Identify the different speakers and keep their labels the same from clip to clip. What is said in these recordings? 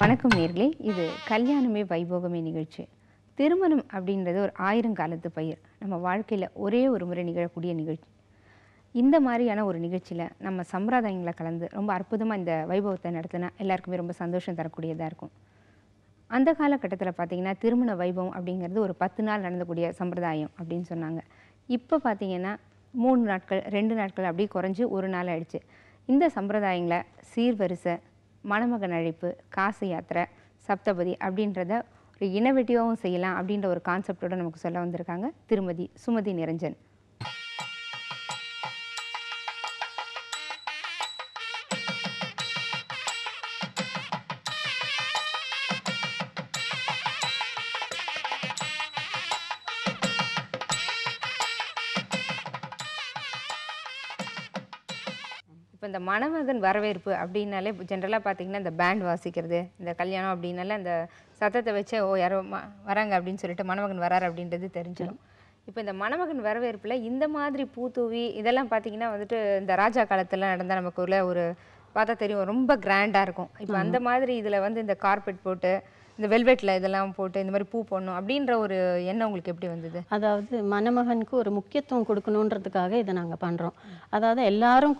Speaker 1: வணக்கம் நேர்களே, இது கல்யாணமே வைபோகமே நிகழ்ச்சி. திருமணம் அப்படின்றது ஒரு 1000 காலத்து பயிர். நம்ம வாழ்க்கையில் ஒரே ஒரு முறை நிகழக்கூடிய நிகழ்ச்சி. இந்த மாதிரியான ஒரு நிகழ்ச்சியில் நம்ம சம்பிரதாயங்களை கலந்து ரொம்ப அற்புதமாக இந்த வைபவத்தை நடத்தினா எல்லாருக்குமே ரொம்ப சந்தோஷம் தரக்கூடியதாக இருக்கும். அந்த காலகட்டத்தில் பார்த்திங்கன்னா திருமண வைபவம் அப்படிங்கிறது ஒரு 10 நாள் நடந்தக்கூடிய சம்பிரதாயம் அப்படின்னு சொன்னாங்க. இப்போ பார்த்திங்கன்னா 3 நாட்கள் 2 நாட்கள் அப்படி குறைஞ்சி ஒரு நாள் ஆயிடுச்சு. இந்த சம்பிரதாயங்களை சீர்வரிசை, மணமகன் அழைப்பு, காசி யாத்திரை, சப்தபதி அப்படின்றத ஒரு இனோவேட்டிவாகவும் செய்யலாம் அப்படின்ற ஒரு கான்செப்டோடு நமக்கு சொல்ல வந்திருக்காங்க திருமதி சுமதி நிரஞ்சன். இப்போ இந்த மணமகன் வரவேற்பு அப்படின்னாலே ஜென்ரலாக பார்த்தீங்கன்னா இந்த பேண்ட் வாசிக்கிறது, இந்த கல்யாணம் அப்படின்னாலே அந்த சத்தத்தை வச்சு யாரோ வராங்க அப்படின்னு சொல்லிட்டு மணமகன் வராரு அப்படின்றது தெரிஞ்சிடும். இப்போ இந்த மணமகன் வரவேற்பில் இந்த மாதிரி பூத்தூவி இதெல்லாம் பார்த்தீங்கன்னா வந்துட்டு இந்த ராஜா காலத்தில் நடந்தால் நமக்கு ஒரு பார்த்தா தெரியும், ரொம்ப கிராண்டாக இருக்கும். இப்போ அந்த மாதிரி இதில் வந்து இந்த கார்பெட் போட்டு இந்த வெல்வெட்டில் இதெல்லாம் போட்டு இந்த மாதிரி பூ போடணும் அப்படின்ற ஒரு எண்ணம் உங்களுக்கு எப்படி வந்தது?
Speaker 2: அதாவது மணமகனுக்கு ஒரு முக்கியத்துவம் கொடுக்கணுன்றதுக்காக இதை நாங்கள் பண்ணுறோம். அதாவது எல்லாரும்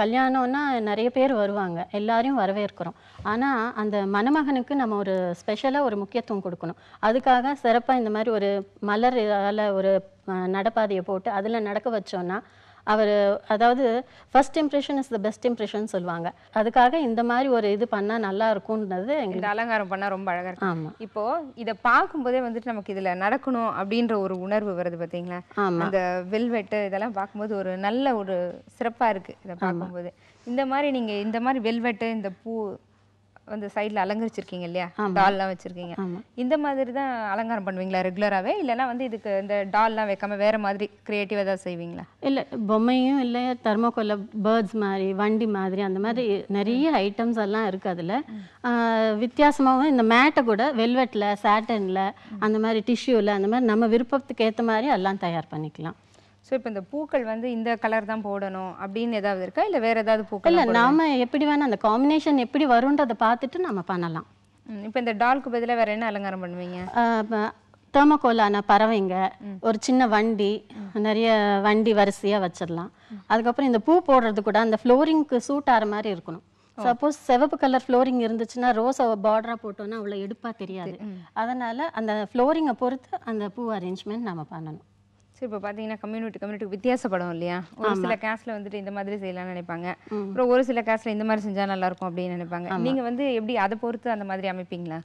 Speaker 2: கல்யாணம்னா நிறைய பேர் வருவாங்க, எல்லாரையும் வரவேற்கிறோம். ஆனால் அந்த மணமகனுக்கு நம்ம ஒரு ஸ்பெஷலாக ஒரு முக்கியத்துவம் கொடுக்கணும். அதுக்காக சிறப்பாக இந்த மாதிரி ஒரு மலரால் ஒரு நடப்பாதையை போட்டு அதில் நடக்க வச்சோன்னா அவர், அதாவது first impression is the best impression சொல்லுவாங்க. அதுக்காக இந்த மாதிரி ஒரு இது பண்ணால் நல்லா இருக்கும்ன்றது
Speaker 1: எங்களுக்கு அலங்காரம் பண்ணால் ரொம்ப அழகாக இருக்கும்.
Speaker 2: ஆமாம்,
Speaker 1: இப்போது இதை பார்க்கும்போதே வந்துட்டு நமக்கு இதில் நடக்கணும் அப்படின்ற ஒரு உணர்வு வருது பார்த்தீங்களா? அந்த வெல்வெட்டு இதெல்லாம் பார்க்கும்போது ஒரு நல்ல ஒரு சிறப்பாக இருக்குது இதை பார்க்கும்போது. இந்த மாதிரி நீங்கள் இந்த மாதிரி வெல்வெட்டு இந்த பூ வந்து சைடில் அலங்கரிச்சிருக்கீங்க இல்லையா, டால்லாம் வச்சுருக்கீங்க, இந்த மாதிரி தான் அலங்காரம் பண்ணுவீங்களா ரெகுலராகவே? இல்லைனா வந்து இதுக்கு இந்த டால்லாம் வைக்காம வேறு மாதிரி க்ரியேட்டிவாக ஏதாவது செய்வீங்களா?
Speaker 2: இல்லை, பொம்மையும் இல்லை, தெர்மோகோலில் பேர்ட்ஸ் மாதிரி, வண்டி மாதிரி, அந்த மாதிரி நிறைய ஐட்டம்ஸ் எல்லாம் இருக்குது. அதில் வித்தியாசமாகவும் இந்த மேட்டை கூட வெல்வெட்டில், சாட்டனில், அந்த மாதிரி டிஷ்யூவில், அந்த மாதிரி நம்ம விருப்பத்துக்கு ஏற்ற மாதிரி எல்லாம் தயார் பண்ணிக்கலாம்.
Speaker 1: ஸோ இப்போ இந்த பூக்கள் வந்து இந்த கலர் தான் போடணும் அப்படின்னு ஏதாவது இருக்கா, இல்லை வேறு ஏதாவது பூக்கள்?
Speaker 2: இல்லை, நாம் எப்படி வேணால் அந்த காம்பினேஷன் எப்படி வரும்ன்றதை பார்த்துட்டு நம்ம பண்ணலாம்.
Speaker 1: இப்போ இந்த டால்க்கு பதிலாக வேறு என்ன அலங்காரம் பண்ணுவீங்க?
Speaker 2: தெர்மோகோலான பறவைங்க, ஒரு சின்ன வண்டி, நிறைய வண்டி வரிசையாக வச்சிடலாம். அதுக்கப்புறம் இந்த பூ போடுறது கூட அந்த ஃப்ளோரிங்க்கு சூட் ஆகிற மாதிரி இருக்கணும். சப்போஸ் சிவப்பு கலர் ஃப்ளோரிங் இருந்துச்சுன்னா ரோஸ் பார்டராக போட்டோன்னா அவ்வளோ எடுப்பாக தெரியாது. அதனால் அந்த ஃப்ளோரிங்கை பொறுத்து அந்த பூ அரேஞ்ச்மெண்ட் நம்ம பண்ணணும்.
Speaker 1: சரி, இப்போ பார்த்தீங்கன்னா கம்யூனிட்டி வித்தியாசப்படும் இல்லையா? ஒரு சில கேஸ்டில் வந்துட்டு இந்த மாதிரி செய்யலாம்னு நினைப்பாங்க, அப்புறம் ஒரு சில கேஸ்டில் இந்த மாதிரி செஞ்சால் நல்லாயிருக்கும் அப்படின்னு நினைப்பாங்க. நீங்கள் வந்து எப்படி அதை பொறுத்து அந்த மாதிரி அமைப்பீங்களா?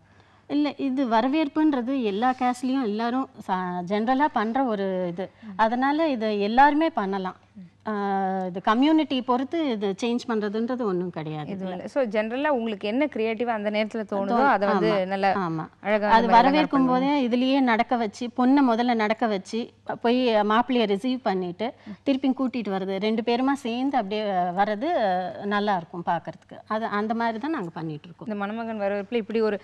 Speaker 2: இல்லை, இது வரவேற்புன்றது எல்லா கேஸ்ட்லேயும் எல்லாரும் ஜென்ரலாக பண்ணுற ஒரு இது. அதனால் இது எல்லாருமே பண்ணலாம். இது கம்யூனிட்டி பொறுத்து இது சேஞ்ச் பண்ணுறதுன்றது ஒன்றும் கிடையாது.
Speaker 1: இது ஸோ ஜென்ரலாக உங்களுக்கு என்ன க்ரியேட்டிவாக அந்த நேரத்தில் தோணுதோ அதை வந்து நல்லா அழகாக
Speaker 2: அது வரவேற்கும் போதே இதுலேயே நடக்க வச்சு, பொண்ணை முதல்ல நடக்க வச்சு போய் மாப்பிள்ளையை ரிசீவ் பண்ணிவிட்டு திருப்பி கூட்டிகிட்டு வர்றது, 2 பேருமா சேர்ந்து அப்படியே வர்றது நல்லா இருக்கும் பார்க்கறதுக்கு. அது அந்த மாதிரி தான் நாங்கள் பண்ணிகிட்ருக்கோம்.
Speaker 1: இந்த மணமகன் வரவேற்பில் இப்படி ஒரு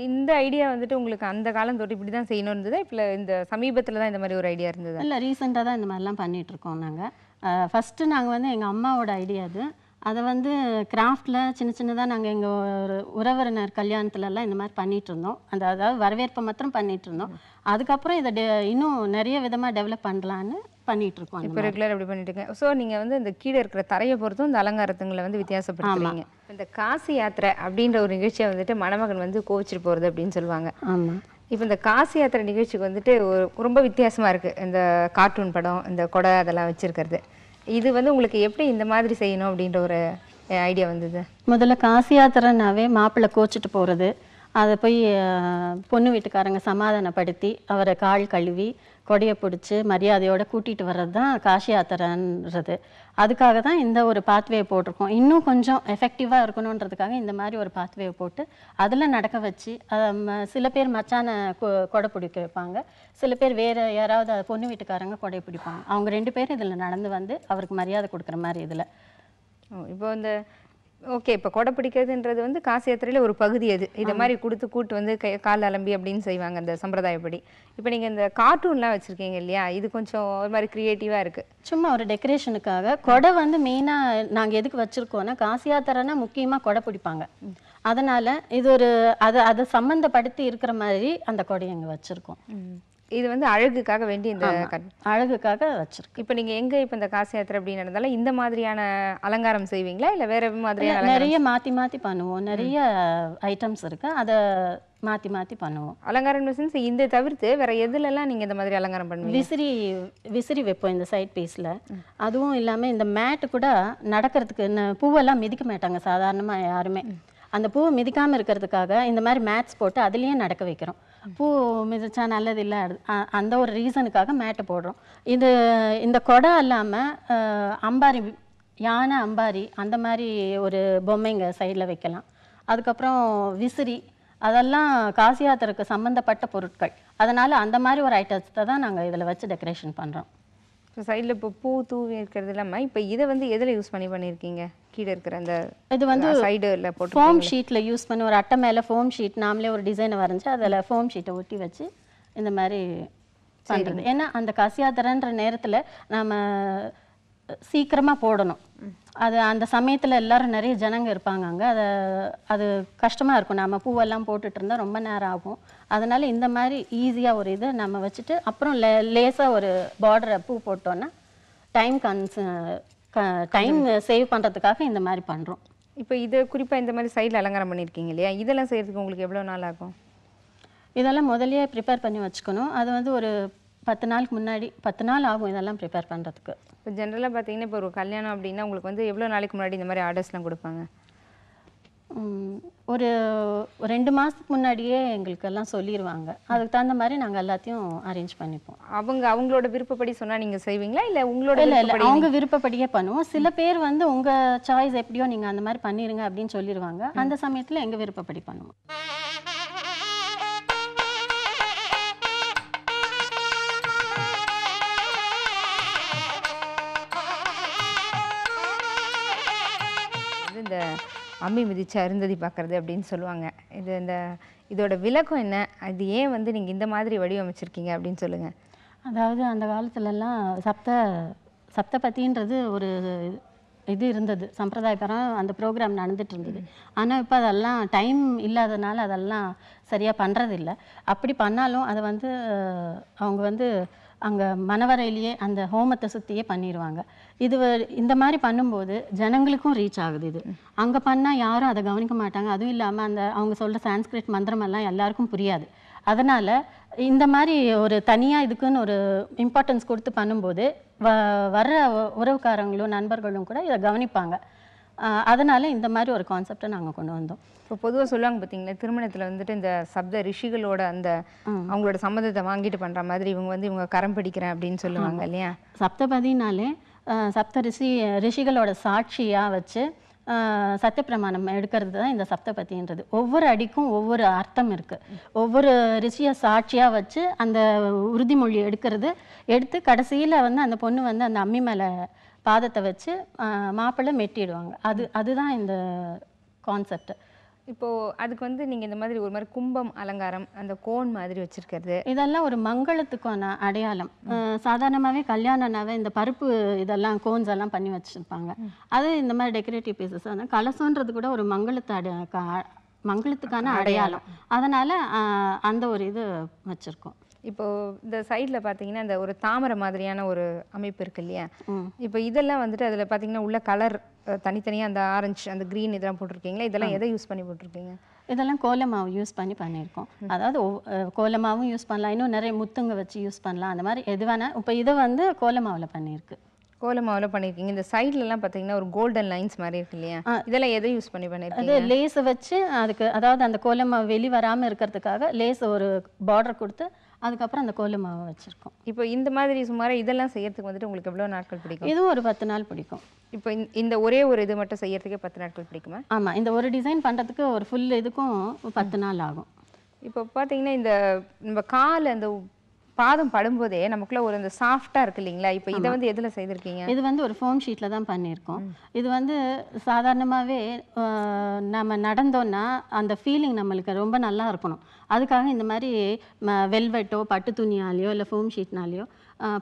Speaker 1: இந்த ஐடியா வந்துட்டு உங்களுக்கு அந்த காலம் தொட்டு இப்படி தான் செய்யணும் இருந்ததா, இப்போ இந்த சமீபத்தில் தான் இந்த மாதிரி ஒரு ஐடியா இருந்தது?
Speaker 2: இல்லை, ரீசெண்டாக தான் இந்த மாதிரிலாம் பண்ணிகிட்ருக்கோம். நாங்கள் ஃபஸ்ட்டு நாங்கள் வந்து எங்கள் அம்மாவோட ஐடியா அது. அதை வந்து கிராஃப்டில் சின்னதாக நாங்கள் எங்கள் ஒரு உறவினர் கல்யாணத்துலலாம் இந்த மாதிரி பண்ணிகிட்ருந்தோம். அதாவது வரவேற்பை மாத்திரம் பண்ணிகிட்ருந்தோம். அதுக்கப்புறம் இதை இன்னும் நிறைய விதமாக டெவலப் பண்ணலான்னு பண்ணிகிட்ருக்கோம்.
Speaker 1: இப்போ ரெகுலர் அப்படி பண்ணிட்டு இருக்கேன். ஸோ நீங்கள் வந்து இந்த கீழே இருக்கிற தரையை பொறுத்தும் இந்த அலங்காரத்துங்களை வந்து வித்தியாசப்படுத்துவீங்க. இந்த காசி யாத்திரை அப்படின்ற ஒரு நிகழ்ச்சியை வந்துட்டு மணமகன் வந்து கோவிச்சிட்டு போகிறது அப்படின்னு சொல்லுவாங்க.
Speaker 2: ஆமாம்.
Speaker 1: இப்போ இந்த காசி யாத்திரை நிகழ்ச்சிக்கு வந்துட்டு ரொம்ப வித்தியாசமாக இருக்குது. இந்த கார்ட்டூன் படம், இந்த கொடை அதெல்லாம் வச்சுருக்கிறது, இது வந்து உங்களுக்கு எப்படி இந்த மாதிரி செய்யணும் அப்படின்ற ஒரு ஐடியா வந்தது?
Speaker 2: முதல்ல காசி யாத்திரைனாவே மாப்பிள்ளை கோச்சிட்டு போகிறது, அதை போய் பொண்ணு வீட்டுக்காரங்க சமாதானப்படுத்தி அவரை கால் கழுவி கொடையை பிடிச்சி மரியாதையோடு கூட்டிகிட்டு வர்றது தான் காசி யாத்திரைன்றது. அதுக்காக தான் இந்த ஒரு பாத்வே போட்டிருக்கோம். இன்னும் கொஞ்சம் எஃபெக்டிவாக இருக்கணுன்றதுக்காக இந்த மாதிரி ஒரு பாத்வே போட்டு அதில் நடக்க வச்சு, சில பேர் மச்சான கொடை பிடிக்க வைப்பாங்க, சில பேர் வேறு யாராவது பொண்ணு வீட்டுக்காரங்க கொடை பிடிப்பாங்க. அவங்க 2 பேரும் இதில் நடந்து வந்து அவருக்கு மரியாதை கொடுக்குற மாதிரி இதில்.
Speaker 1: இப்போ இந்த ஓகே. இப்போ கொடை பிடிக்கிறதுன்றது வந்து காசு யாத்திரையில ஒரு பகுதி அது. இத மாரி குடுத்து கூட்டு வந்து கால் அலம்பி அப்படின்னு செய்வாங்க அந்த சம்பிரதாயப்படி. இப்போ நீங்க இந்த கார்ட்டூன்லாம் வச்சிருக்கீங்க இல்லையா? இது கொஞ்சம் ஒரு மாரி கிரியேட்டிவா இருக்கு.
Speaker 2: சும்மா ஒரு டெக்கரேஷனுக்காக கொடை வந்து மெயினா நாங்க எதுக்கு வச்சிருக்கோம்னா, காசி யாத்திரைனா முக்கியமா கொடை பிடிப்பாங்க. அதனால இது ஒரு அத சம்மந்தப்படுத்தி இருக்கிற மாதிரி அந்த கொடையை அங்க வச்சிருக்கோம்.
Speaker 1: இது வந்து அழகுக்காக வேண்டி இந்த
Speaker 2: அழகுக்காக வச்சிருக்கோம்.
Speaker 1: இப்போ நீங்க எங்க இப்போ இந்த காசி யாத்திரை அப்படி நடந்தாலும் இந்த மாதிரியான அலங்காரம் செய்வீங்களா? இல்ல வேற மாதிரியான
Speaker 2: நிறைய மாத்தி மாத்தி பண்ணுவோம். நிறைய ஐட்டம்ஸ் இருக்கு. அத மாத்தி மாத்தி பண்ணுவோம்.
Speaker 1: அலங்காரம் மீன்ஸ் இந்த தவிர்த்து வேற எதுலலாம் நீங்க இந்த மாதிரி அலங்காரம் பண்ணுவீங்க?
Speaker 2: விசிறி வைப்போம் இந்த சைட் பீஸ்ல. அதுவும் இல்லாம இந்த மேட் கூட நடக்கிறதுக்கு பூவெல்லாம் மிதிக்க மாட்டாங்க சாதாரணமா யாருமே. அந்த பூவை மிதிக்காம இருக்கிறதுக்காக இந்த மாதிரி மேட்ஸ் போட்டு அதுலயே நடக்க வைக்கிறோம். பூ மிதிச்சா நல்லது இல்லை, அந்த ஒரு ரீசனுக்காக மேட்டை போடுறோம். இந்த கொடை இல்லாமல் அம்பாரி, யானை அம்பாரி அந்த மாதிரி ஒரு பொம்மைங்க சைடில் வைக்கலாம். அதுக்கப்புறம் விசிறி, அதெல்லாம் காசி யாத்திரைக்கு சம்மந்தப்பட்ட பொருட்கள். அதனால் அந்த மாதிரி ஒரு ஐட்டத்தை தான் நாங்கள் இதில் வச்சு டெக்கரேஷன் பண்ணுறோம்.
Speaker 1: ஸோ சைடில் இப்போ பூ தூவி இருக்கிறது இல்லாமல் இப்போ இதை வந்து எதில் யூஸ் பண்ணியிருக்கீங்க? கீழே இருக்கிற அந்த
Speaker 2: இது வந்து
Speaker 1: சைடில் போட்டு
Speaker 2: ஃபோம் ஷீட்டில் யூஸ் பண்ணி ஒரு அட்டை மேலே ஃபோம் ஷீட் நாமளே ஒரு டிசைனை வரைஞ்சி அதில் ஃபோம் ஷீட்டை ஒட்டி வச்சு இந்த மாதிரி பண்ணுறது. ஏன்னா அந்த காசி யாத்திரைன்ற நேரத்தில் நம்ம சீக்கிரமாக போடணும். அது அந்த சமயத்தில் எல்லாரும் நிறைய ஜனங்க இருப்பாங்க அங்கே. அது கஷ்டமாக இருக்கும். நம்ம பூவெல்லாம் போட்டுட்டு இருந்தால் ரொம்ப நேரம் ஆகும். அதனால இந்த மாதிரி ஈஸியாக ஒரு இதை நம்ம வச்சுட்டு அப்புறம் லேசாக ஒரு பார்டரை பூ போட்டோன்னா டைம் சேவ் பண்ணுறதுக்காக இந்த மாதிரி பண்ணுறோம்.
Speaker 1: இப்போ இது குறிப்பாக இந்த மாதிரி சைடில் அலங்காரம் பண்ணியிருக்கீங்க இல்லையா? இதெல்லாம் செய்கிறதுக்கு உங்களுக்கு எவ்வளோ நாள் ஆகும்?
Speaker 2: இதெல்லாம் முதலையே ப்ரிப்பேர் பண்ணி வச்சுக்கணும். அது வந்து ஒரு 10 நாளுக்கு முன்னாடி 10 நாள் ஆகும் இதெல்லாம் ப்ரிப்பேர் பண்ணுறதுக்கு.
Speaker 1: இப்போ ஜென்ரலாக பார்த்தீங்கன்னா இப்போ ஒரு கல்யாணம் அப்படின்னா உங்களுக்கு வந்து எவ்வளோ நாளைக்கு முன்னாடி இந்த மாதிரி ஆர்டர்ஸ்லாம் கொடுப்பாங்க?
Speaker 2: ஒரு 2 மாதத்துக்கு முன்னாடியே எங்களுக்கெல்லாம் சொல்லிடுவாங்க. அதுக்கு தகுந்த மாதிரி நாங்கள் எல்லாத்தையும் அரேஞ்ச் பண்ணிப்போம்.
Speaker 1: அவங்களோட விருப்பப்படி சொன்னால் நீங்கள் செய்வீங்களா? இல்லை உங்களோட
Speaker 2: இல்லை அவங்க விருப்பப்படியே பண்ணுவோம். சில பேர் வந்து உங்கள் சாய்ஸ் எப்படியோ நீங்கள் அந்த மாதிரி பண்ணிடுங்க அப்படின்னு சொல்லிடுவாங்க. அந்த சமயத்தில் எங்கள் விருப்பப்படி பண்ணுவோம். இந்த அம்மி மிதிச்சு அருந்ததி பார்க்கறது அப்படின்னு சொல்லுவாங்க. இதோட விளக்கம் என்ன? அது ஏன் வந்து நீங்கள் இந்த மாதிரி வடிவமைச்சிருக்கீங்க அப்படின்னு சொல்லுங்கள். அதாவது அந்த காலத்துலலாம் சப்தபதின்றது ஒரு இது இருந்தது, சம்பிரதாயப்பரம் அந்த ப்ரோக்ராம் நடந்துட்டு இருந்தது. ஆனால் இப்போ அதெல்லாம் டைம் இல்லாதனால அதெல்லாம் சரியாக பண்ணுறதில்ல. அப்படி பண்ணாலும் அதை வந்து அவங்க வந்து அங்கே மணவரையிலேயே அந்த ஹோமத்தை சுற்றியே பண்ணிடுவாங்க. இந்த மாதிரி பண்ணும்போது ஜனங்களுக்கும் ரீச் ஆகுது. இது அங்கே பண்ணால் யாரும் அதை கவனிக்க மாட்டாங்க. அதுவும் இல்லாமல் அவங்க சொல்கிற சான்ஸ்கிரிட் மந்திரமெல்லாம் எல்லாருக்கும் புரியாது. அதனால் இந்த மாதிரி ஒரு தனியாக இதுக்குன்னு ஒரு இம்பார்ட்டன்ஸ் கொடுத்து பண்ணும்போது வர்ற உறவுக்காரங்களும் நண்பர்களும் கூட இதை கவனிப்பாங்க. அதனால் இந்த மாதிரி ஒரு கான்செப்டை நாங்கள் கொண்டு வந்தோம்.
Speaker 1: இப்போ பொதுவாக சொல்லுவாங்க பார்த்தீங்களா, திருமணத்தில் வந்துட்டு இந்த சப்த ரிஷிகளோட அந்த அவங்களோட சம்மதத்தை வாங்கிட்டு பண்ணுற மாதிரி இவங்க கரம் பிடிக்கிறேன் அப்படின்னு சொல்லுவாங்க இல்லையா?
Speaker 2: சப்தபதினாலே சப்த ரிஷிகளோட சாட்சியாக வச்சு சத்தியப்பிரமாணம் எடுக்கிறது தான் இந்த சப்தபதின்றது. ஒவ்வொரு அடிக்கும் ஒவ்வொரு அர்த்தம் இருக்குது. ஒவ்வொரு ரிஷியை சாட்சியாக வச்சு அந்த உறுதிமொழி எடுத்து கடைசியில் வந்து அந்த பொண்ணு வந்து அந்த அம்மி மேலே பாதத்தை வச்சு மாப்பிள்ளை மெட்டிடுவாங்க. அதுதான் இந்த கான்செப்ட்.
Speaker 1: இப்போது அதுக்கு வந்து நீங்கள் இந்த மாதிரி ஒரு மாதிரி கும்பம் அலங்காரம், அந்த கோன் மாதிரி வச்சுருக்கிறது,
Speaker 2: இதெல்லாம் ஒரு மங்களத்துக்கான அடையாளம். சாதாரணமாகவே கல்யாணம்னாவே இந்த பருப்பு இதெல்லாம் கோன்ஸ் எல்லாம் பண்ணி வச்சுருப்பாங்க. அது இந்த மாதிரி டெக்கரேட்டிவ் பீசஸ். ஆனால் கலசன்றது கூட ஒரு மங்களத்துக்கான அடையாளம். அதனால் அந்த ஒரு இது வச்சுருக்கோம்.
Speaker 1: இப்போது இந்த சைடில் பார்த்தீங்கன்னா இந்த ஒரு தாமரை மாதிரியான ஒரு அமைப்பு இருக்கு இல்லையா? இப்போ இதெல்லாம் வந்துட்டு அதில் பார்த்தீங்கன்னா உள்ள கலர் தனித்தனியாக அந்த ஆரஞ்சு அந்த க்ரீன் இதெல்லாம் போட்டிருக்கீங்களா? இதெல்லாம் எதை யூஸ் பண்ணி போட்டிருக்கீங்க?
Speaker 2: இதெல்லாம் கோலமாவு யூஸ் பண்ணி பண்ணியிருக்கோம். அதாவது கோலமாவும் யூஸ் பண்ணலாம், இன்னும் நிறைய முத்துங்க வச்சு யூஸ் பண்ணலாம். அந்த மாதிரி எது வேணால். இப்போ இதை வந்து கோலமாவில் பண்ணியிருக்கு.
Speaker 1: கோலமாவில் பண்ணியிருக்கீங்க. இந்த சைட்லலாம் பார்த்தீங்கன்னா ஒரு கோல்டன் லைன்ஸ் மாதிரி இருக்கு இல்லையா? இதெல்லாம் எதை யூஸ் பண்ணியிருக்கீங்க?
Speaker 2: அது லேஸை வச்சு அதுக்கு, அதாவது அந்த கோலமாவு வெளி வராமல் இருக்கிறதுக்காக லேஸ் ஒரு பார்டர் கொடுத்து அதுக்கப்புறம் அந்த கோலமாவை வச்சுருக்கோம்.
Speaker 1: இப்போ இந்த மாதிரி சுமாராக இதெல்லாம் செய்யறதுக்கு வந்துட்டு உங்களுக்கு எவ்வளோ நாட்கள் பிடிக்கும்?
Speaker 2: இதுவும் ஒரு 10 நாள் பிடிக்கும்.
Speaker 1: இப்போ இந்த ஒரே ஒரு இது மட்டும் செய்யறதுக்கே 10 நாட்கள் பிடிக்குமா?
Speaker 2: ஆமாம், இந்த ஒரு டிசைன் பண்ணுறதுக்கு ஒரு ஃபுல் இதுக்கும் 10 நாள் ஆகும்.
Speaker 1: இப்போ பார்த்தீங்கன்னா இந்த நம்ம கால் அந்த பாதம் படும்போதே நமக்குள்ள ஒரு அந்த சாஃப்டா இருக்கு இல்லைங்களா? இப்போ இதை வந்து எதுல செய்திருக்கீங்க?
Speaker 2: இது வந்து ஒரு ஃபோம் ஷீட்டில் தான் பண்ணியிருக்கோம். இது வந்து சாதாரணமாகவே நம்ம நடந்தோன்னா அந்த ஃபீலிங் நம்மளுக்கு ரொம்ப நல்லா இருக்கணும். அதுக்காக இந்த மாதிரி வெல்வெட்டோ பட்டு துணியாலேயோ இல்லை ஃபோம் ஷீட்னாலேயோ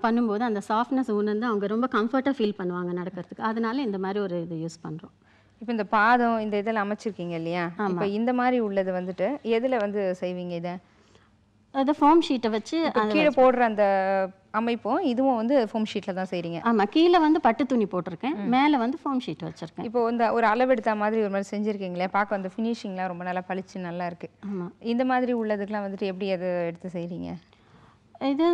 Speaker 2: பண்ணும்போது அந்த சாஃப்ட்னஸ் உணர்ந்து அவங்க ரொம்ப கம்ஃபர்ட்டாக ஃபீல் பண்ணுவாங்க நடக்கிறதுக்கு. அதனால இந்த மாதிரி ஒரு இது யூஸ் பண்ணுறோம்.
Speaker 1: இப்போ இந்த பாதம் இந்த இதெல்லாம் அமைச்சிருக்கீங்க இல்லையா? இப்போ இந்த மாதிரி உள்ளது வந்துட்டு எதுல வந்து செய்வீங்க இதை?
Speaker 2: அது ஃபோம் ஷீட்டை வச்சு
Speaker 1: கீழே போடுற அந்த அமைப்பும் இதுவும் வந்து ஃபோம் ஷீட்ல தான் செய்றீங்க.
Speaker 2: ஆமாம், கீழே வந்து பட்டு துணி போட்டிருக்கேன், மேலே வந்து ஃபோம் ஷீட் வச்சுருக்கேன்.
Speaker 1: இப்போ இந்த ஒரு அளவெடுத்த மாதிரி ஒரு மாதிரி செஞ்சுருக்கீங்களே, பார்க்க அந்த ஃபினிஷிங்லாம் ரொம்ப நல்லா பளிச்சு நல்லா இருக்கு.
Speaker 2: ஆமாம்,
Speaker 1: இந்த மாதிரி உள்ளதுக்கெல்லாம் வந்துட்டு எப்படி அதை எடுத்து செய்றீங்க?
Speaker 2: இது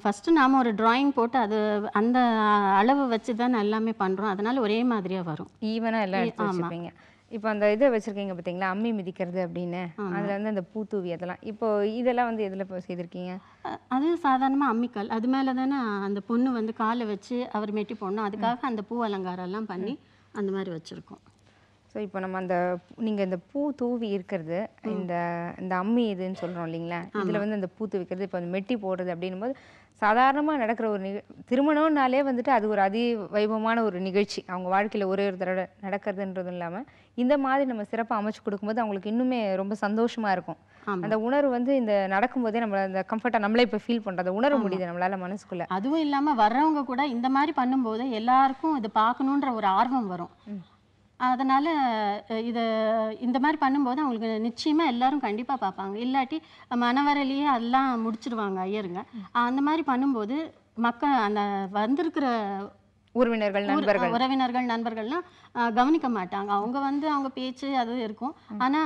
Speaker 2: ஃபஸ்ட்டு நாம் ஒரு ட்ராயிங் போட்டு அது அந்த அளவு வச்சு தான் எல்லாமே பண்ணுறோம். அதனால ஒரே மாதிரியாக வரும்.
Speaker 1: ஈவனா எல்லாம் எடுத்து வச்சுப்பீங்க. இப்போ அந்த இதை வச்சிருக்கீங்க பார்த்தீங்களா, அம்மி மிதிக்கிறது அப்படின்னு, அதில் வந்து அந்த பூத்தூவி அதெல்லாம், இப்போ இதெல்லாம் வந்து எதில் இப்போ செய்திருக்கீங்க?
Speaker 2: அது சாதாரணமாக அம்மிக்கல், அது மேலே தானே அந்த பொண்ணு வந்து காலை வச்சு அவர் மெட்டி போடணும். அதுக்காக அந்த பூ அலங்காரம் எல்லாம் பண்ணி அந்த மாதிரி வச்சுருக்கோம்.
Speaker 1: ஸோ இப்போ நம்ம அந்த நீங்கள் இந்த பூ தூவி இருக்கிறது இந்த இந்த அம்மி இதுன்னு சொல்கிறோம் இல்லைங்களா, இதில் வந்து அந்த பூ தூவிக்கிறது இப்போ அந்த மெட்டி போடுறது அப்படின்னும் போது சாதாரணமாக நடக்கிற ஒரு திருமணம்னாலே வந்துட்டு அது ஒரு வைபவமான ஒரு நிகழ்ச்சி. அவங்க வாழ்க்கையில் ஒரே ஒரு தடவை நடக்கிறதுன்றதும் இல்லாமல் இந்த மாதிரி நம்ம சிறப்பாக அமைச்சு கொடுக்கும்போது அவங்களுக்கு இன்னுமே ரொம்ப சந்தோஷமாக இருக்கும். அந்த உணர்வு வந்து இந்த நடக்கும்போதே நம்மள அந்த கம்ஃபர்ட்டாக நம்மளே இப்போ ஃபீல் பண்ணுறத உணர முடியுது நம்மளால மனசுக்குள்ள.
Speaker 2: அதுவும் இல்லாமல் வர்றவங்க கூட இந்த மாதிரி பண்ணும்போது எல்லாருக்கும் இது பார்க்கணுன்ற ஒரு ஆர்வம் வரும். அதனால் இதை இந்த மாதிரி பண்ணும்போது அவங்களுக்கு நிச்சயமாக எல்லாரும் கண்டிப்பாக பார்ப்பாங்க. இல்லாட்டி மணவரையிலேயே அதெல்லாம் முடிச்சிடுவாங்க ஐயருங்க. அந்த மாதிரி பண்ணும்போது மக்கள் அந்த வந்திருக்கிற உறவினர்கள் நண்பர்கள்லாம் கவனிக்க மாட்டாங்க. அவங்க வந்து அவங்க பேச்சு அது இருக்கும். ஆனா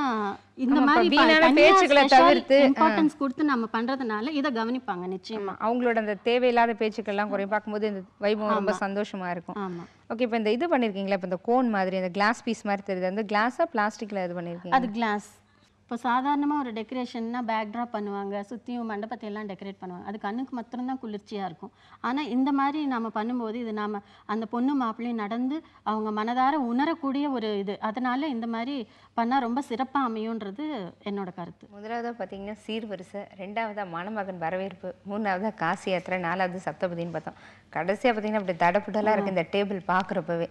Speaker 2: இந்த மாதிரி பேச்சுக்களை தவிர்த்து இம்பார்ட்டன்ஸ் கொடுத்து நம்ம பண்றதுனால இதை கவனிப்பாங்க நிச்சயமா.
Speaker 1: அவங்களோட அந்த தேவையில்லாத பேச்சுக்கள்லாம் குறைய பார்க்கும்போது இந்த வைபவம் ரொம்ப சந்தோஷமா இருக்கும்.
Speaker 2: ஆமா.
Speaker 1: ஓகே, இப்போ இந்த இது பண்ணிருக்கீங்களா, இப்போ இந்த கோன் மாதிரி அந்த கிளாஸ் பீஸ் மாதிரி தெரியுது, அந்த கிளாஸா பிளாஸ்டிக்ல இது பண்ணிருக்கீங்க?
Speaker 2: அது கிளாஸ். இப்போ சாதாரணமாக ஒரு டெக்கரேஷன்னா பேக் ட்ராப் பண்ணுவாங்க, சுற்றியும் மண்டபத்தை எல்லாம் டெக்கரேட் பண்ணுவாங்க. அது கண்ணுக்கு மாத்திரம்தான் குளிர்ச்சியாக இருக்கும். ஆனால் இந்த மாதிரி நம்ம பண்ணும்போது இது நாம் அந்த பொண்ணு மாப்பிள்ளையும் நடந்து அவங்க மனதார உணரக்கூடிய ஒரு இது. அதனால இந்த மாதிரி பண்ணால் ரொம்ப சிறப்பாக அமையுன்றது என்னோட கருத்து.
Speaker 1: முதலாவதாக பார்த்தீங்கன்னா சீர்வரிசை, ரெண்டாவதாக மணமகன் வரவேற்பு, மூணாவதாக காசி யாத்திரை, நாலாவது சப்தபதின்னு பார்த்தோம். கடைசியாக பார்த்தீங்கன்னா அப்படி தடப்புடலாக இருக்குது இந்த டேபிள் பார்க்குறப்பவே.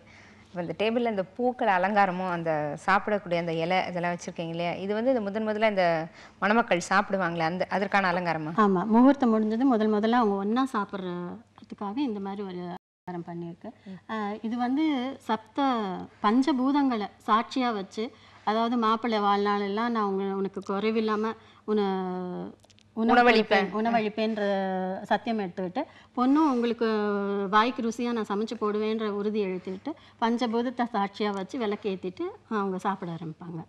Speaker 1: இப்போ இந்த டேபிளில் இந்த பூக்கள் அலங்காரமும் அந்த சாப்பிடக்கூடிய அந்த இலை இதெல்லாம் வச்சுருக்கீங்க இல்லையா, இது வந்து இந்த முதல்ல இந்த மணமக்கள் சாப்பிடுவாங்களே அதற்கான அலங்காரமா?
Speaker 2: ஆமாம், முகூர்த்தம் முடிஞ்சது முதல்ல அவங்க ஒன்றா சாப்பிட்றதுக்காக இந்த மாதிரி ஒரு அலங்காரம் பண்ணியிருக்கு. இது வந்து பஞ்சபூதங்களை சாட்சியாக வச்சு, அதாவது மாப்பிள்ளை வாழ்நாள் எல்லாம் நான் உனக்கு குறைவில்லாமல் உணவளிப்பேன்ற சத்தியம் எடுத்துக்கிட்டு, பொண்ணும் உங்களுக்கு வாய்க்கு ருசியாக நான் சமைச்சு போடுவேன்ற உறுதி எழுத்திட்டு பஞ்சபூதத்தை சாட்சியாக வச்சு விளக்கேற்றிட்டு அவங்க சாப்பிட ஆரம்பிப்பாங்க.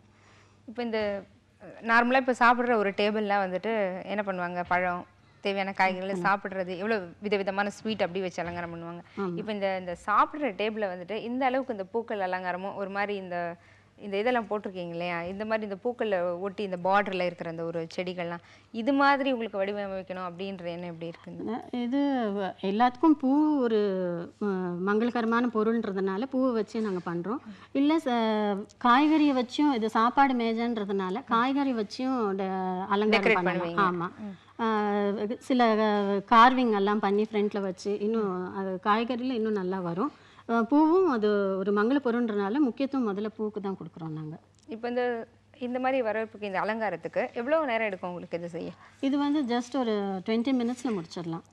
Speaker 1: இப்போ இந்த நார்மலாக இப்போ சாப்பிட்ற ஒரு டேபிள்லாம் வந்துட்டு என்ன பண்ணுவாங்க, பழம் தேவையான காய்கறிகளை சாப்பிட்றது, எவ்வளோ விதவிதமான ஸ்வீட் அப்படி வச்சு அலங்காரம் பண்ணுவாங்க. இப்போ இந்த சாப்பிட்ற டேபிளில் வந்துட்டு இந்த அளவுக்கு இந்த பூக்கள் அலங்காரமும் ஒரு மாதிரி இந்த இதெல்லாம் போட்டிருக்கீங்க இல்லையா, இந்த மாதிரி இந்த பூக்களில் ஒட்டி இந்த பார்டரில் இருக்கிற அந்த ஒரு செடிகள்லாம் இது மாதிரி உங்களுக்கு வடிவமைக்கணும் அப்படின்ற எண்ணம் எப்படி இருக்குங்க?
Speaker 2: இது எல்லாத்துக்கும் பூ ஒரு மங்களகரமான பொருள்ன்றதுனால பூவை வச்சு நாங்கள் பண்ணுறோம். இல்லை காய்கறியை வச்சும், இது சாப்பாடு மேஜன்றதுனால காய்கறி வச்சும் அலங்காரம் பண்ணுவேன். ஆமாம், சில கார்விங் எல்லாம் பண்ணி ஃப்ரண்ட்டில் வச்சு இன்னும் அது காய்கறியில் இன்னும் நல்லா வரும். பூவும் அது ஒரு மங்கள பொருள்ன்றனால முக்கியத்துவம் முதல்ல பூவுக்கு தான் கொடுக்குறோம் நாங்கள்.
Speaker 1: இப்போ இந்த மாதிரி வரவேற்புக்கு இந்த அலங்காரத்துக்கு எவ்வளோ நேரம் எடுக்கும் உங்களுக்கு இது செய்ய?
Speaker 2: இது வந்து ஜஸ்ட் ஒரு 20 மினிட்ஸில் முடிச்சிடலாம்.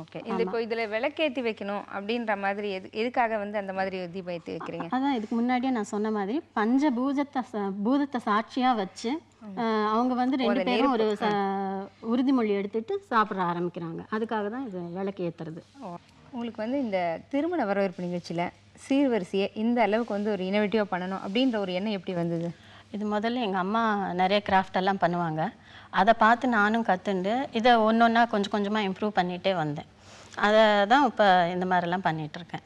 Speaker 1: ஓகே, இப்போ இதில் விளக்கேற்றி வைக்கணும் அப்படின்ற மாதிரி எதுக்காக வந்து அந்த மாதிரி தீபம் ஏற்றி வைக்கிறீங்க?
Speaker 2: அதான் இதுக்கு முன்னாடியே நான் சொன்ன மாதிரி பூதத்தை சாட்சியாக வச்சு அவங்க வந்து 2 பேரும் ஒரு உறுதிமொழி எடுத்துட்டு சாப்பிட ஆரம்பிக்கிறாங்க. அதுக்காக தான் இது விளக்கு ஏற்றுறது.
Speaker 1: உங்களுக்கு வந்து இந்த திருமண வரவேற்பு நிகழ்ச்சியில் சீர்வரிசையை இந்த அளவுக்கு வந்து ஒரு இனோவேட்டிவாக பண்ணணும் அப்படின்ற ஒரு எண்ணம் எப்படி வந்தது?
Speaker 2: இது முதல்ல எங்கள் அம்மா நிறைய கிராஃப்ட் எல்லாம் பண்ணுவாங்க. அதை பார்த்து நானும் கற்றுண்டு இதை ஒன்றா கொஞ்சம் கொஞ்சமாக இம்ப்ரூவ் பண்ணிகிட்டே வந்தேன். அதை தான் இப்போ இந்த மாதிரிலாம் பண்ணிகிட்ருக்கேன்.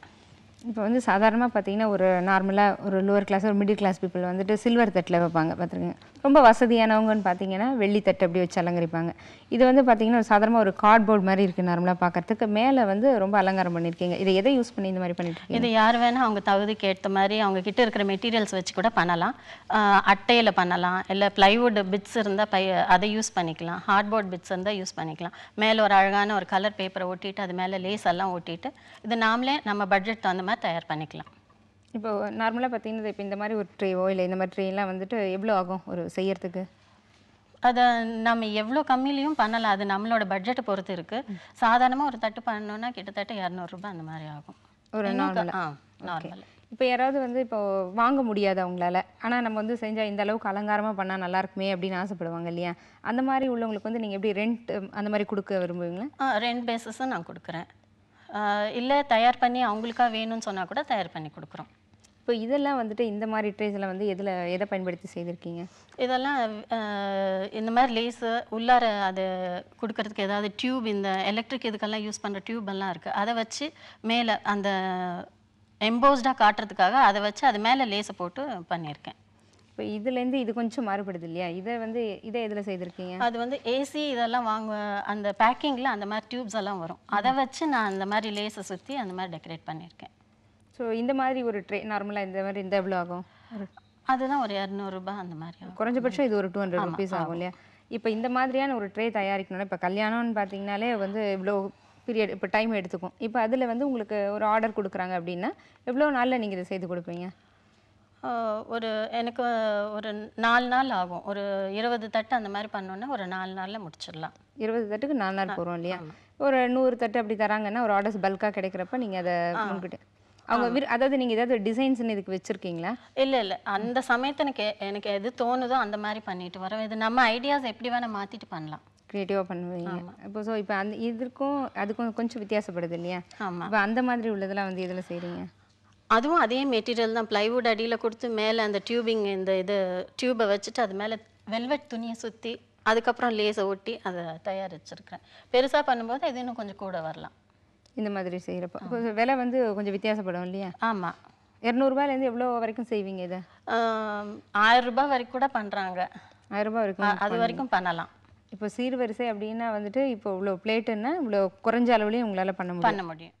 Speaker 1: இப்போ வந்து சாதாரணமாக பார்த்தீங்கன்னா, ஒரு நார்மலாக ஒரு லோவர் கிளாஸ், ஒரு மிடில் கிளாஸ் பீப்பிள் வந்துட்டு சில்வர் தட்டில வைப்பாங்க பார்த்துருக்கீங்க. ரொம்ப வசதியானவங்கன்னு பார்த்தீங்கன்னா, வெள்ளி தட்டு அப்படி வச்சு அலங்கரிப்பாங்க. இது வந்து பார்த்தீங்கன்னா, ஒரு சாதாரணமா ஒரு கார்ட்போர்ட் மாரி இருக்கு நார்மலா பார்க்கறதுக்கு. மேல வந்து ரொம்ப அலங்காரம் பண்ணியிருக்கீங்க. இத எதை யூஸ் பண்ணி இந்த மாரி பண்ணிட்டுருக்கீங்க?
Speaker 2: இது யார் வேணா அவங்க தகுதிக்கு ஏத்த மாரி அவங்க கிட்ட இருக்கிற மெட்டீரியல்ஸ் வச்சு கூட பண்ணலாம். அட்டையில பண்ணலாம். இல்ல பிளைவுட் பிட்ஸ் இருந்தா அதை யூஸ் பண்ணிக்கலாம். ஹார்ட்போர்ட் பிட்ஸ் இருந்தா யூஸ் பண்ணிக்கலாம். மேல ஒரு அழகான ஒரு கலர் பேப்பரை ஒட்டிட்டு, அது மேல லேஸ் எல்லாம் ஒட்டிட்டு, இது நாமளே நம்ம பட்ஜெட் தகுந்த மாதிரி தயார் பண்ணிக்கலாம்.
Speaker 1: இப்போ நார்மலா பார்த்தீங்கன்னா, இப்ப இந்த மாரி ஒரு ட்ரேவோ, இல்ல இந்த மாரி ட்ரேலாம் வந்துட்டு எவ்வளோ ஆகும் ஒரு செய்யறதுக்கு?
Speaker 2: அத நம்ம எவ்வளோ கம்மியிலயும் பண்ணலாம். அது நம்மளோட பட்ஜெட்ட பொறுத்து இருக்கு. சாதாரணமா ஒரு தட்டு பண்ணணும்னா கிட்டத்தட்ட ரூ. 200 அந்த மாரி ஆகும்.
Speaker 1: ஒரு நார்மலா.
Speaker 2: நார்மல்.
Speaker 1: இப்போ யாராவது வந்து இப்போ வாங்க முடியாது அவங்களால. ஆனா நம்ம வந்து செஞ்சா இந்த அளவுக்கு அலங்காரமா பண்ணா நல்லா இருக்குமே அப்படின்னு ஆசைப்படுவாங்க இல்லையா? அந்த மாரி உள்ளவங்களுக்கு வந்து நீங்க எப்படி ரெண்ட் அந்த மாரி குடுக்க விரும்புவீங்களா?
Speaker 2: ரெண்ட் பேஸஸும் நான் குடுக்குறேன். இல்ல தயார் பண்ணி அவங்களுக்கா வேணும்னு சொன்னா கூட தயார் பண்ணி குடுக்குறோம்.
Speaker 1: இப்போ இதெல்லாம் வந்துட்டு இந்த மாரி ட்ரேஸ்லாம் வந்து எத பயன்படுத்தி செய்திருக்கீங்க?
Speaker 2: இதெல்லாம் இந்த மாதிரி லேஸு உள்ளார அது குடுக்கறதுக்கு ஏதாவது டியூப் இந்த எலக்ட்ரிக் இதுக்கெல்லாம் யூஸ் பண்ற டியூப் எல்லாம் இருக்கு. அத வச்சு மேல அந்த எம்போஸ்டா காட்டுறதுக்காக அத வச்சு அது மேல லேஸ போட்டு பண்ணியிருக்கேன்.
Speaker 1: இப்போ இதுலேருந்து இது கொஞ்சம் மாறுபடுது இல்லையா? இத எதுல செய்திருக்கீங்க?
Speaker 2: அது வந்து ஏசி இதெல்லாம் அந்த பேக்கிங்ல அந்த மாதிரி டியூப்ஸ் எல்லாம் வரும். அத வச்சு நான் அந்த மாதிரி லேஸ சுத்தி அந்த மாதிரி டெக்கரேட் பண்ணியிருக்கேன்.
Speaker 1: ஸோ இந்த மாதிரி ஒரு ட்ரே நார்மலா இந்த மாரி இந்த எவ்வளோ ஆகும்?
Speaker 2: அதுதான் ஒரு ரூ. 200 அந்த மாதிரி ஆகும்.
Speaker 1: குறைஞ்சபட்சம் இது ஒரு ₹200 ஆகும் இல்லையா? இப்போ இந்த மாதிரியான ஒரு ட்ரே தயாரிக்கணும்னா, இப்போ கல்யாணம்னு பார்த்தீங்கனாலே வந்து இவ்வளோ பீரியட் இப்போ டைம் எடுத்துக்கும். இப்போ அதில வந்து உங்களுக்கு ஒரு ஆர்டர் குடுக்குறாங்க அப்படின்னா, எவ்வளோ நாள்ல நீங்க இத செய்து குடுப்பீங்க?
Speaker 2: எனக்கு ஒரு 4 நாள் ஆகும். ஒரு 20 தட்டு அந்த மாதிரி பண்ணோம்னா ஒரு 4 நாள்ல முடிச்சிடலாம்.
Speaker 1: 20 தட்டுக்கு 4 நாள் போறோம் இல்லையா? ஒரு 100 தட்டு அப்படி தராங்கன்னா, ஒரு ஆர்டர்ஸ் பல்கா கிடைக்கிறப்ப நீங்க அத முன்கூட்டி அவங்க அதாவது நீங்க ஏதாவது டிசைன்ஸ்ன்னு இதுக்கு வச்சிருக்கீங்களா?
Speaker 2: இல்ல. அந்த சமயத்துல எனக்கு எது தோணுதோ அந்த மாதிரி பண்ணிட்டு வரோம். இது நம்ம ஐடியாஸ் எப்படி வேணா மாத்திட்டு பண்ணலாம்.
Speaker 1: கிரியேட்டிவா பண்ணுவீங்க. இப்போ அந்த இதுக்கும் அதுக்கும் கொஞ்சம் வித்தியாசப்படுது இல்லையா?
Speaker 2: ஆமா.
Speaker 1: இப்போ அந்த மாதிரி உள்ளதெல்லாம் வந்து எதுல செய்றீங்க?
Speaker 2: அதுவும் அதே மெட்டீரியல் தான். பிளைவுட் அடியில கொடுத்து மேல அந்த டியூபிங் இது டியூபை வச்சுட்டு அது மேல வெல்வெட் துணியை சுத்தி அதுக்கப்புறம் லேஸை ஒட்டி அதை தயாரிச்சிருக்கிறேன். பெருசா பண்ணும்போது இது இன்னும் கொஞ்சம் கூட வரலாம்.
Speaker 1: இந்த மாதிரி செய்யறப்ப இப்போ விலை வந்து கொஞ்சம் வித்தியாசப்படும் இல்லையா?
Speaker 2: ஆமா.
Speaker 1: ₹200 எவ்வளோ வரைக்கும் செய்வீங்க இத?
Speaker 2: ₹1000 வரைக்கும் கூட பண்றாங்க.
Speaker 1: ₹1000 வரைக்கும்
Speaker 2: அது வரைக்கும் பண்ணலாம்.
Speaker 1: இப்போ சீர்வரிசை அப்படின்னா வந்துட்டு இப்போ இவ்வளோ பிளேட்டுன்னா இவ்வளோ குறைஞ்ச அளவுலயும் உங்களால பண்ண
Speaker 2: முடியும்.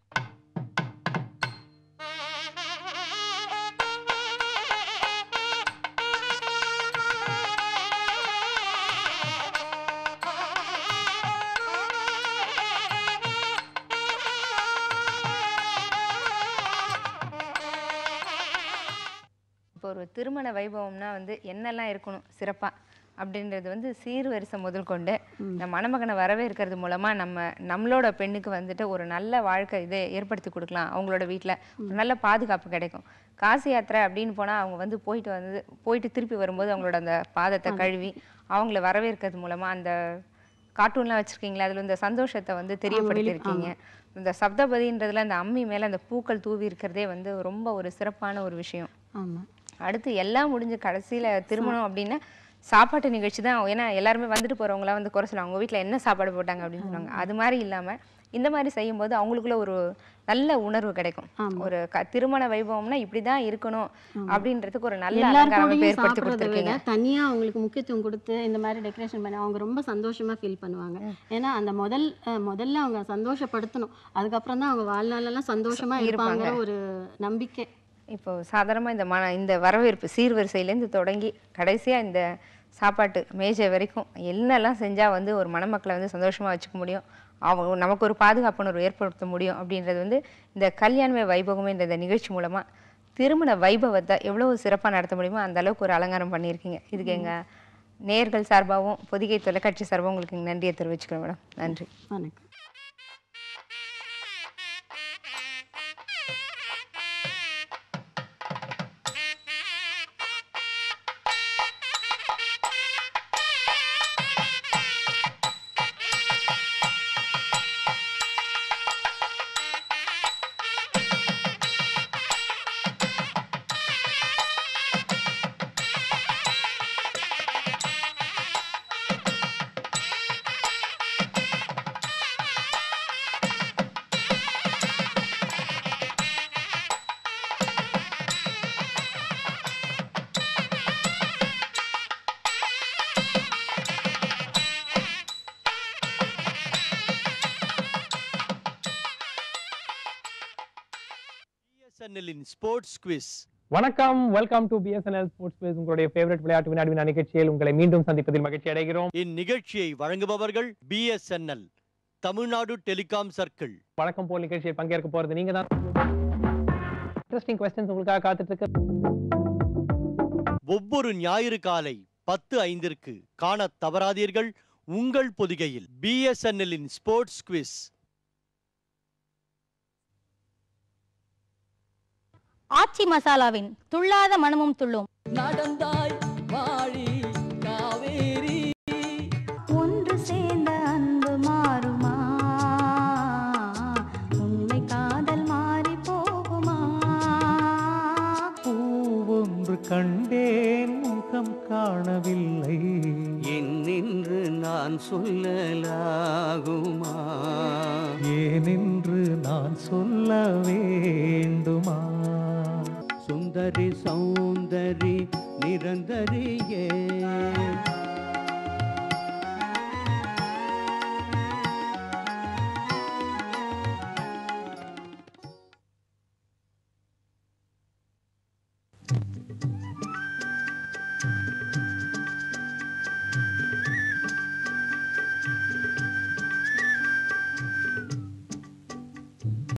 Speaker 1: இப்போ ஒரு திருமண வைபவம்னா வந்து என்னெல்லாம் இருக்கணும் சிறப்பா அப்படின்றது வந்து சீர்வரிசை முதல் கொண்டு இந்த மணமகனை வரவேற்கிறது மூலமா நம்மளோட பெண்ணுக்கு வந்துட்டு ஒரு நல்ல வாழ்க்கை இதை ஏற்படுத்தி கொடுக்கலாம். அவங்களோட வீட்டில் ஒரு நல்ல பாதுகாப்பு கிடைக்கும். காசி யாத்திரை அப்படின்னு போனால் அவங்க வந்து போயிட்டு திருப்பி வரும்போது அவங்களோட அந்த பாதத்தை கழுவி அவங்கள வரவேற்கிறது மூலமா அந்த கார்ட்டூன்லாம் வச்சிருக்கீங்களா, அதில் இந்த சந்தோஷத்தை வந்து தெரியப்படுத்தியிருக்கீங்க. இந்த சப்தபதின்றதுல அந்த அம்மி மேலே அந்த பூக்கள் தூவி இருக்கிறதே வந்து ரொம்ப ஒரு சிறப்பான ஒரு விஷயம். அடுத்து எல்லாம் முடிஞ்சு கடைசியில திருமணம் அப்படின்னா சாப்பாட்டு நிகழ்ச்சி தான். ஏன்னா எல்லாருமே வந்துட்டு போறவங்களாம் வந்து குறை சொல்லுவாங்க, அவங்க வீட்டில் என்ன சாப்பாடு போட்டாங்க அப்படின்னு சொல்லுவாங்க. அது மாதிரி இல்லாம இந்த மாதிரி செய்யும்போது அவங்களுக்குள்ள ஒரு நல்ல உணர்வு கிடைக்கும். ஒரு திருமண வைபவம்னா இப்படிதான் இருக்கணும் அப்படின்றதுக்கு ஒரு நல்ல அலங்காரம் ஏற்படுத்தி கொடுத்துருக்கீங்க.
Speaker 2: தனியா அவங்களுக்கு முக்கியத்துவம் கொடுத்து இந்த மாதிரி டெக்கரேஷன் பண்ணி அவங்க ரொம்ப சந்தோஷமா ஃபீல் பண்ணுவாங்க. ஏன்னா அந்த முதல்ல அவங்க சந்தோஷப்படுத்தணும். அதுக்கப்புறம் தான் அவங்க வாழ்நாளெல்லாம் சந்தோஷமா இருப்பாங்க ஒரு நம்பிக்கை.
Speaker 1: இப்போ சாதாரணமாக இந்த வரவேற்பு சீர்வரிசையிலேருந்து தொடங்கி கடைசியாக இந்த சாப்பாட்டு மேஜை வரைக்கும் என்னெல்லாம் செஞ்சால் வந்து ஒரு மணமக்களை வந்து சந்தோஷமாக வச்சுக்க முடியும், அவங்க நமக்கு ஒரு பாதுகாப்புணர்வு ஏற்படுத்த முடியும் அப்படின்றது வந்து இந்த கல்யாணமே வைபவமே இந்த நிகழ்ச்சி மூலமாக திருமண வைபவத்தை எவ்வளோ சிறப்பாக நடத்த முடியுமோ அந்த அளவுக்கு ஒரு அலங்காரம் பண்ணியிருக்கீங்க. இதுக்கு எங்கள் நேயர்கள் சார்பாகவும் பொதிகை தொலைக்காட்சி சார்பாகவும் உங்களுக்கு நன்றியை தெரிவிச்சுக்கிறேன் மேடம். நன்றி.
Speaker 2: வணக்கம்.
Speaker 3: BSNL-இன் ஸ்போர்ட்ஸ் குவிஸ்.
Speaker 4: வணக்கம், welcome to BSNL sports quiz. உங்களுடைய ஃபேவரட் விளையாட்டு வினாடி நிகழ்ச்சியில் உங்களை மீண்டும் சந்திப்பதில் மகிழ்ச்சி அடைகிறோம்.
Speaker 3: இந்நிகழ்ச்சியை வழங்குபவர்கள் BSNL தமிழ்நாடு டெலிகாம் சர்க்கிள்.
Speaker 4: வழக்கம் போல் நிகழ்ச்சியில் பங்கேற்க போறது நீங்க தான். இன்ட்ரெஸ்டிங் क्वेश्चंस உங்களுக்காக காத்துட்டு இருக்கு.
Speaker 3: ஒவ்வொரு ஞாயிறு காலை 10:05 காணத் தவறாதீர்கள் உங்கள் பொதிகையில் BSNL-இன் ஸ்போர்ட்ஸ் குவிஸ்.
Speaker 5: ஆச்சி மசாலாவின் துள்ளாத மனமும் துள்ளும்.
Speaker 6: நடந்தாய் வாழி காவேரி.
Speaker 7: ஒன்று சேர்ந்த அன்பு மாறுமா, உண்மை காதல் மாறி போகுமா?
Speaker 8: பூவொன்று கண்டேன் முகம் காணவில்லை,
Speaker 6: என்னென்று நான் சொல்லலாகுமா?
Speaker 8: ஏனென்று நான் சொல்ல வேண்டுமா? சுந்தரி சௌந்தரி நிரந்தரியே